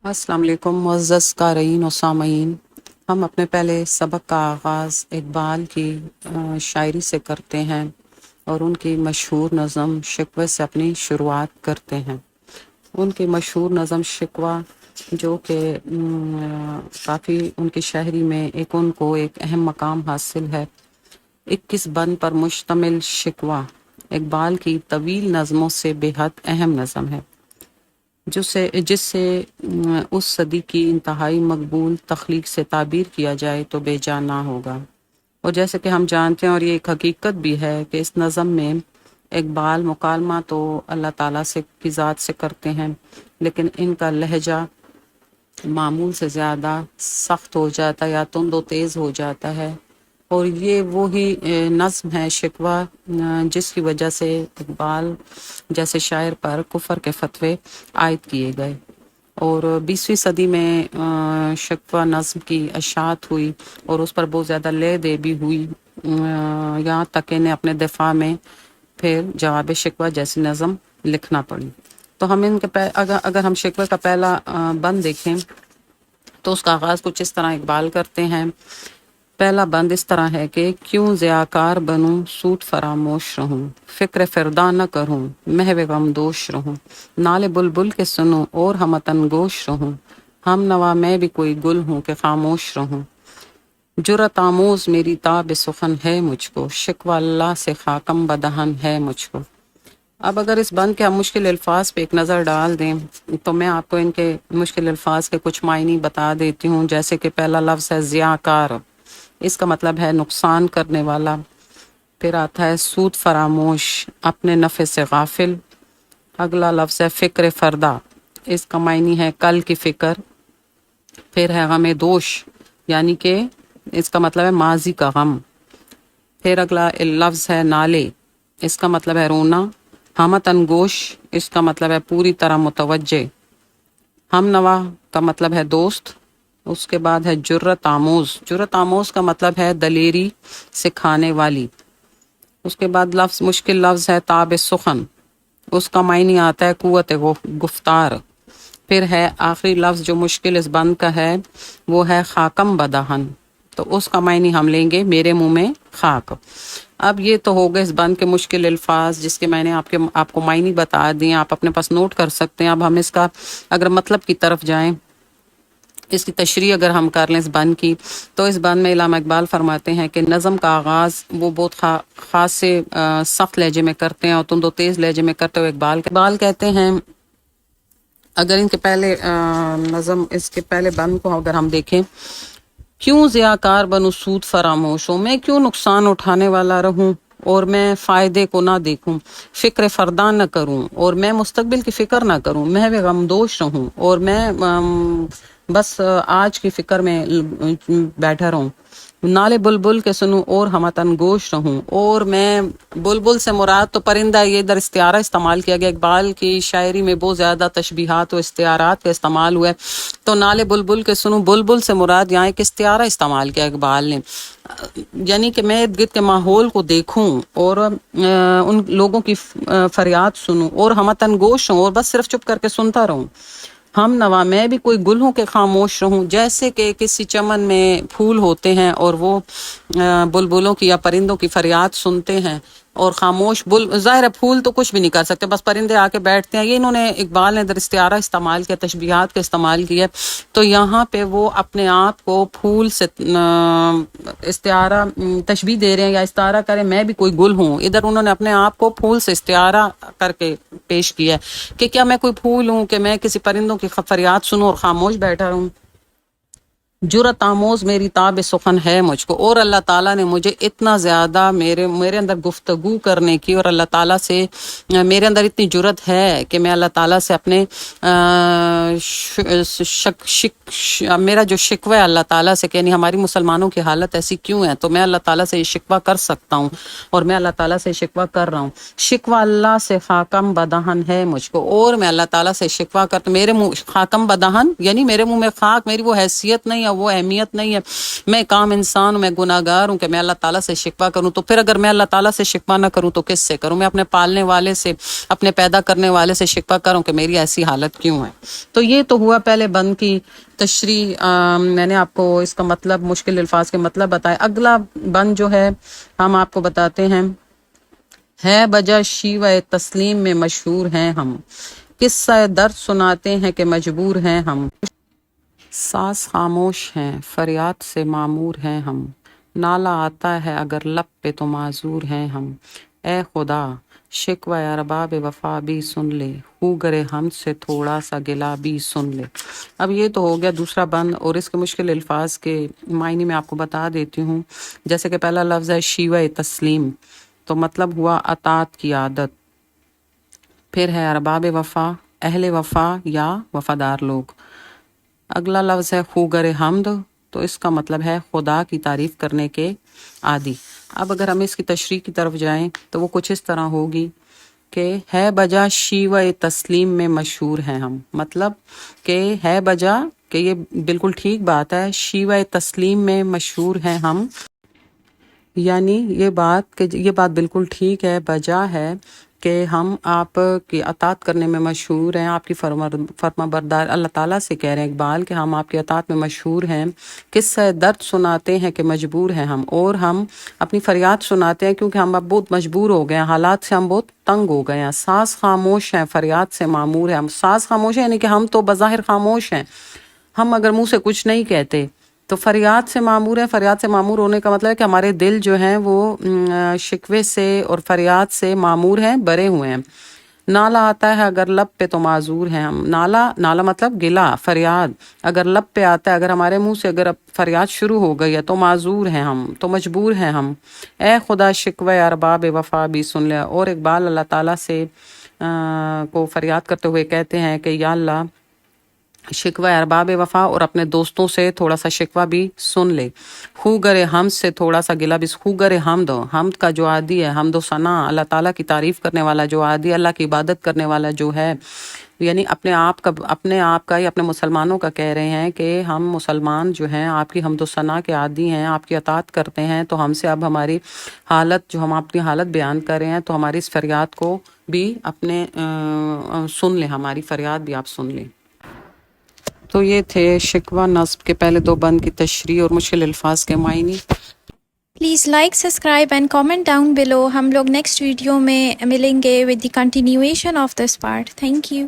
السلام علیکم معزز قارئین و سامعین، ہم اپنے پہلے سبق کا آغاز اقبال کی شاعری سے کرتے ہیں اور ان کی مشہور نظم شکوے سے اپنی شروعات کرتے ہیں۔ ان کی مشہور نظم شکوہ جو کہ کافی ان کی شاعری میں ان کو ایک اہم مقام حاصل ہے۔ 21 بند پر مشتمل شکوہ اقبال کی طویل نظموں سے بے حد اہم نظم ہے، جس سے اس صدی کی انتہائی مقبول تخلیق سے تعبیر کیا جائے تو بے جا نہ ہوگا۔ اور جیسے کہ ہم جانتے ہیں اور یہ ایک حقیقت بھی ہے کہ اس نظم میں اقبال مکالمہ تو اللہ تعالیٰ سے کی ذات سے کرتے ہیں، لیکن ان کا لہجہ معمول سے زیادہ سخت ہو جاتا ہے یا تند و تیز ہو جاتا ہے، اور یہ وہی نظم ہے شکوہ جس کی وجہ سے اقبال جیسے شاعر پر کفر کے فتوے عائد کیے گئے، اور 20ویں صدی میں شکوہ نظم کی اشاعت ہوئی اور اس پر بہت زیادہ لے دے بھی ہوئی، یہاں تک انہیں اپنے دفاع میں پھر جواب شکوہ جیسی نظم لکھنا پڑی۔ تو ہم اگر ہم شکوہ کا پہلا بند دیکھیں تو اس کا آغاز کچھ اس طرح اقبال کرتے ہیں۔ پہلا بند اس طرح ہے کہ کیوں ضیاکار بنوں سوٹ فراموش رہوں، فکر فردا نہ کروں محو غم دوش رہوں، نالے بلبل کے سنوں اور ہمتن گوش رہوں، ہم نوا میں بھی کوئی گل ہوں کہ خاموش رہوں، جرأت آموز میری تاب سخن ہے مجھ کو، شکوہ اللہ سے خاکم بدہن ہے مجھ کو۔ اب اگر اس بند کے ہم مشکل الفاظ پہ ایک نظر ڈال دیں تو میں آپ کو ان کے مشکل الفاظ کے کچھ معنی بتا دیتی ہوں، جیسے کہ پہلا لفظ ہے ضیاکار، اس کا مطلب ہے نقصان کرنے والا۔ پھر آتا ہے سود فراموش، اپنے نفع سے غافل۔ اگلا لفظ ہے فکر فردا، اس کا معنی ہے کل کی فکر۔ پھر ہے غم دوش، یعنی کہ اس کا مطلب ہے ماضی کا غم۔ پھر اگلا لفظ ہے نالے، اس کا مطلب ہے رونا۔ ہمت انگوش، اس کا مطلب ہے پوری طرح متوجہ۔ ہم نوا کا مطلب ہے دوست۔ اس کے بعد ہے جرأت آموز، جرأت آموز کا مطلب ہے دلیری سکھانے والی۔ اس کے بعد مشکل لفظ ہے تاب سخن، اس کا معنی آتا ہے قوت گفتار۔ پھر ہے آخری لفظ جو مشکل اس بند کا ہے وہ ہے خاکم بدہن، تو اس کا معنی ہم لیں گے میرے منہ میں خاک۔ اب یہ تو ہو گئے اس بند کے مشکل الفاظ جس کے میں نے آپ کو معنی بتا دیے، آپ اپنے پاس نوٹ کر سکتے ہیں۔ اب ہم اس کا اگر مطلب کی طرف جائیں، اس کی تشریح اگر ہم کر لیں اس بند کی، تو اس بند میں علامہ اقبال فرماتے ہیں کہ نظم کا آغاز وہ بہت خاص سے سخت لہجے میں کرتے ہیں اور تند و تیز لہجے میں کرتے ہوئے اقبال کہتے ہیں، اگر ان کے پہلے نظم اس کے پہلے بند کو اگر ہم دیکھیں، کیوں ضیاکار بنوں سود فراموش ہوں، میں کیوں نقصان اٹھانے والا رہوں اور میں فائدے کو نہ دیکھوں، فکر فردا نہ کروں اور میں مستقبل کی فکر نہ کروں، محو غمدوش رہوں اور میں بس آج کی فکر میں بیٹھا رہوں، نالے بلبل کے سنوں اور ہمتن گوش رہوں، اور میں بلبل سے مراد تو پرندہ، یہ ادھر استعارہ استعمال کیا گیا۔ اقبال کی شاعری میں بہت زیادہ تشبیہات و استعارات کا استعمال ہوا ہے، تو نالے بلبل کے سنوں، بلبل سے مراد یہاں ایک استعارہ استعمال کیا اقبال نے، یعنی کہ میں ارد گرد کے ماحول کو دیکھوں اور ان لوگوں کی فریاد سنوں اور ہمتن گوش ہوں اور بس صرف چپ کر کے سنتا رہوں، ہم نوا میں بھی کوئی گل ہوں کہ خاموش رہوں، جیسے کہ کسی چمن میں پھول ہوتے ہیں اور وہ بلبلوں کی یا پرندوں کی فریاد سنتے ہیں اور خاموش ظاہر ہے پھول تو کچھ بھی نہیں کر سکتے، بس پرندے آ کے بیٹھتے ہیں۔ یہ انہوں نے اقبال نے در استعارہ استعمال کیا، تشبیہات کا استعمال کیا، تو یہاں پہ وہ اپنے آپ کو پھول سے استعارہ تشبیہ دے رہے ہیں یا استعارہ کریں میں بھی کوئی گل ہوں، ادھر انہوں نے اپنے آپ کو پھول سے استعارہ کر کے پیش کیا ہے کہ کیا میں کوئی پھول ہوں کہ میں کسی پرندوں کی فریاد سنوں اور خاموش بیٹھا رہوں۔ جرأت آموز میری تاب سخن ہے مجھ کو، اور اللہ تعالیٰ نے مجھے اتنا زیادہ میرے اندر گفتگو کرنے کی، اور اللہ تعالیٰ سے میرے اندر اتنی جرأت ہے کہ میں اللہ تعالیٰ سے اپنے میرا جو شکوہ ہے اللہ تعالیٰ سے کہ یعنی ہماری مسلمانوں کی حالت ایسی کیوں ہے، تو میں اللہ تعالیٰ سے یہ شکوہ کر سکتا ہوں اور میں اللہ تعالیٰ سے شکوہ کر رہا ہوں۔ شکوہ اللہ سے خاکم بدہن ہے مجھ کو، اور میں اللہ تعالیٰ سے شکوہ کرتا، میرے منہ خاکم بدہن یعنی میرے منہ میں خاک، میری وہ حیثیت نہیں ہے، وہ اہمیت نہیں ہے، میں ایک عام انسان ہوں، میں گناہگار ہوں کہ میں اللہ تعالیٰ سے شکوہ کروں۔ تو پھر اگر میں اللہ تعالیٰ سے شکوہ نہ کروں تو کس سے کروں؟ میں اپنے پالنے والے سے، اپنے پیدا کرنے والے سے شکوہ کروں کہ میری ایسی حالت کیوں ہے۔ تو تو یہ تو ہوا پہلے بند کی تشریح، میں نے آپ کو اس کا مطلب، مشکل الفاظ کے مطلب بتائے۔ اگلا بند جو ہے ہم آپ کو بتاتے ہیں، ہے بجا شیوہ تسلیم میں مشہور ہیں ہم، قصہ درد سناتے ہیں کہ مجبور ہیں ہم، ساز خاموش ہیں فریاد سے معمور ہیں ہم، نالہ آتا ہے اگر لب پہ تو معذور ہیں ہم، اے خدا شکوہ ارباب وفا بھی سن لے، ہو گرے ہم سے تھوڑا سا گلا بھی سن لے۔ اب یہ تو ہو گیا دوسرا بند، اور اس کے مشکل الفاظ کے معنی میں آپ کو بتا دیتی ہوں۔ جیسے کہ پہلا لفظ ہے شیوہ تسلیم، تو مطلب ہوا اطاعت کی عادت۔ پھر ہے ارباب وفا، اہل وفا یا وفادار لوگ۔ اگلا لفظ ہے خوگر حمد، تو اس کا مطلب ہے خدا کی تعریف کرنے کے عادی۔ اب اگر ہم اس کی تشریح کی طرف جائیں تو وہ کچھ اس طرح ہوگی کہ ہے بجا شیوہ تسلیم میں مشہور ہیں ہم، مطلب کہ ہے بجا کہ یہ بالکل ٹھیک بات ہے، شیوہ تسلیم میں مشہور ہیں ہم، یعنی یہ بات بالکل ٹھیک ہے، بجا ہے کہ ہم آپ کی اطاعت کرنے میں مشہور ہیں، آپ کی فرما بردار اللہ تعالیٰ سے کہہ رہے ہیں اقبال کہ ہم آپ کی اطاعت میں مشہور ہیں، قصہ درد سناتے ہیں کہ مجبور ہیں ہم، اور ہم اپنی فریاد سناتے ہیں کیونکہ ہم اب بہت مجبور ہو گئے ہیں، حالات سے ہم بہت تنگ ہو گئے ہیں، ساز خاموش ہیں فریاد سے معمور ہیں ہم، ساز خاموش ہیں یعنی کہ ہم تو بظاہر خاموش ہیں، ہم اگر منہ سے کچھ نہیں کہتے تو فریاد سے معمور ہے۔ فریاد سے معمور ہونے کا مطلب ہے کہ ہمارے دل جو ہیں وہ شکوے سے اور فریاد سے معمور ہیں، بھرے ہوئے ہیں۔ نالہ آتا ہے اگر لب پہ تو معذور ہیں ہم، نالہ مطلب گلا، فریاد اگر لب پہ آتا ہے، اگر ہمارے منہ سے اگر فریاد شروع ہو گئی ہے تو معذور ہیں ہم، تو مجبور ہیں ہم، اے خدا شکوہ ارباب وفا بھی سن لے۔ اور اقبال اللہ تعالیٰ سے کو فریاد کرتے ہوئے کہتے ہیں کہ یا اللہ شکوہ ارباب وفا اور اپنے دوستوں سے تھوڑا سا شکوہ بھی سن لے، خوگر حمد سے تھوڑا سا گلا بھی، خوگر حمد کا جو عادی ہے، حمد و ثنا اللہ تعالیٰ کی تعریف کرنے والا جو عادی ہے، اللہ کی عبادت کرنے والا جو ہے، یعنی اپنے آپ کا یا اپنے مسلمانوں کا کہہ رہے ہیں کہ ہم مسلمان جو ہیں آپ کی حمد و ثنا کے عادی ہیں، آپ کی اطاعت کرتے ہیں، تو ہم سے اب ہماری حالت جو ہم اپنی حالت بیان کر رہے ہیں تو ہماری اس فریاد کو بھی اپنے سن لیں، ہماری فریاد بھی آپ سن لیں۔ تو یہ تھے شکوہ نصب کے پہلے دو بند کی تشریح اور مشکل الفاظ کے معنی۔ Please like, subscribe and comment down below. ہم لوگ نیکسٹ ویڈیو میں ملیں گے with the continuation of this part. Thank you.